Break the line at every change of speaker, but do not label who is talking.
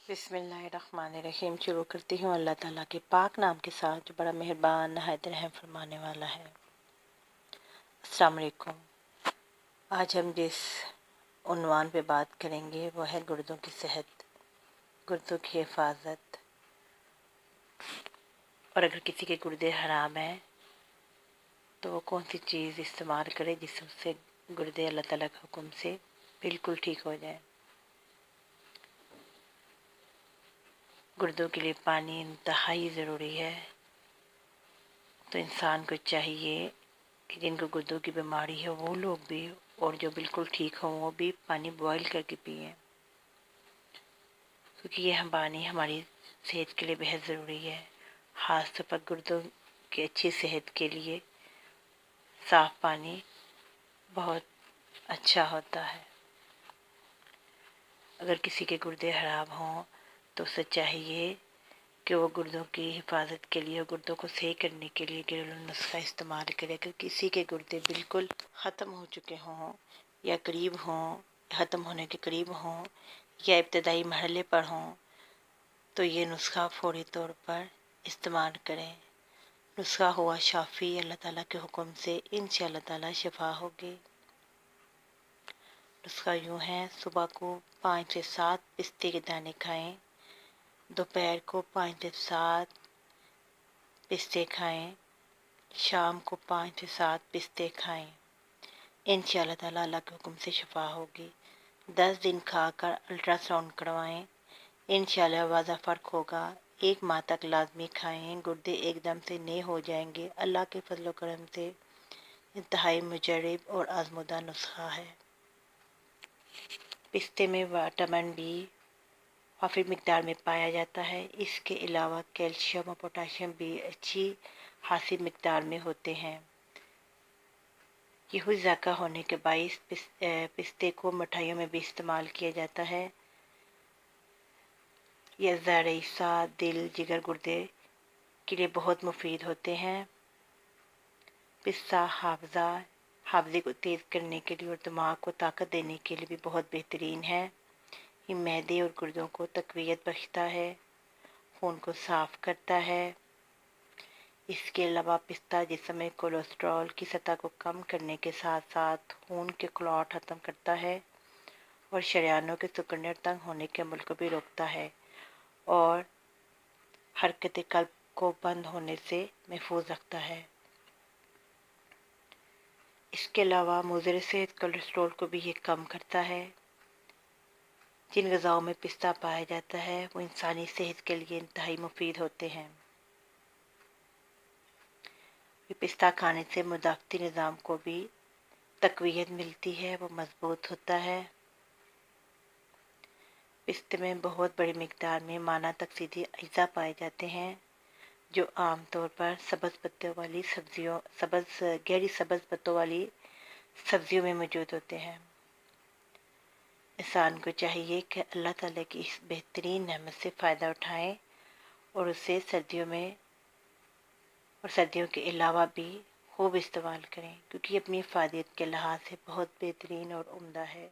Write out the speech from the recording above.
بسم اللہ الرحمن الرحیم۔ شروع کرتی ہوں اللہ تعالیٰ کے پاک نام کے ساتھ جو بڑا مہربان نہایت رحم فرمانے والا ہے۔ السلام علیکم۔ آج ہم جس عنوان پہ بات کریں گے وہ ہے گردوں کی صحت، گردوں کی حفاظت، اور اگر کسی کے گردے حرام ہیں تو وہ کون سی چیز استعمال کرے جس سے گردے اللہ تعالیٰ کے حکم سے بالکل ٹھیک ہو جائیں۔ گردوں کے لیے پانی انتہائی ضروری ہے، تو انسان کو چاہیے کہ جن کو گردوں کی بیماری ہے وہ لوگ بھی اور جو بالکل ٹھیک ہوں وہ بھی پانی بوائل کر کے پئیں، کیونکہ یہ پانی ہماری صحت کے لیے بہت ضروری ہے۔ خاص طور پر گردوں کی اچھی صحت کے لیے صاف پانی بہت اچھا ہوتا ہے۔ اگر کسی کے گردے خراب ہوں تو اسے چاہیے کہ وہ گردوں کی حفاظت کے لیے، گردوں کو صحیح کرنے کے لیے گھریلو نسخہ استعمال کرے۔ اگر کسی کے گردے بالکل ختم ہو چکے ہوں یا قریب ہوں، ختم ہونے کے قریب ہوں یا ابتدائی مرحلے پر ہوں تو یہ نسخہ فوری طور پر استعمال کریں۔ نسخہ ہوا شافی، اللہ تعالیٰ کے حکم سے انشاءاللہ تعالیٰ شفا ہوگی۔ نسخہ یوں ہے: صبح کو 5 سے 7 پستے کے دانے کھائیں، دوپہر کو 5 سے 7 پستے کھائیں، شام کو 5 سے 7 پستے کھائیں۔ انشاءاللہ تعالیٰ اللہ کے حکم سے شفا ہوگی۔ 10 دن کھا کر الٹرا ساؤنڈ کروائیں، انشاءاللہ واضح فرق ہوگا۔ 1 ماہ تک لازمی کھائیں، گردے ایک دم سے نئے ہو جائیں گے۔ اللہ کے فضل و کرم سے انتہائی مجرب اور آزمودہ نسخہ ہے۔ پستے میں وٹامن بی وافر مقدار میں پایا جاتا ہے۔ اس کے علاوہ کیلشیم اور پوٹاشیم بھی اچھی خاصی مقدار میں ہوتے ہیں۔ یہ ذائقہ ہونے کے باعث پستے کو مٹھائیوں میں بھی استعمال کیا جاتا ہے۔ یہ اعضاء رئیسہ، دل، جگر، گردے کے لیے بہت مفید ہوتے ہیں۔ پستہ حافظے کو تیز کرنے کے لیے اور دماغ کو طاقت دینے کے لیے بھی بہت بہترین ہے۔ یہ معدے اور گردوں کو تقویت بخشتا ہے، خون کو صاف کرتا ہے۔ اس کے علاوہ پستہ جسم میں کولیسٹرول کی سطح کو کم کرنے کے ساتھ ساتھ خون کے کلاٹ ختم کرتا ہے اور شریانوں کے سکڑنے اور تنگ ہونے کے عمل کو بھی روکتا ہے اور حرکت قلب کو بند ہونے سے محفوظ رکھتا ہے۔ اس کے علاوہ مضر صحت کولیسٹرول کو بھی یہ کم کرتا ہے۔ جن غذاؤں میں پستہ پایا جاتا ہے وہ انسانی صحت کے لیے انتہائی مفید ہوتے ہیں۔ پستہ کھانے سے مدافعتی نظام کو بھی تقویت ملتی ہے، وہ مضبوط ہوتا ہے۔ پستے میں بہت بڑی مقدار میں معنی تکسیدی اجزاء پائے جاتے ہیں جو عام طور پر گہری سبز پتوں والی سبزیوں میں موجود ہوتے ہیں۔ انسان کو چاہیے کہ اللہ تعالیٰ کی اس بہترین نعمت سے فائدہ اٹھائیں اور اسے سردیوں کے علاوہ بھی خوب استعمال کریں، کیونکہ یہ اپنی افادیت کے لحاظ سے بہت بہترین اور عمدہ ہے۔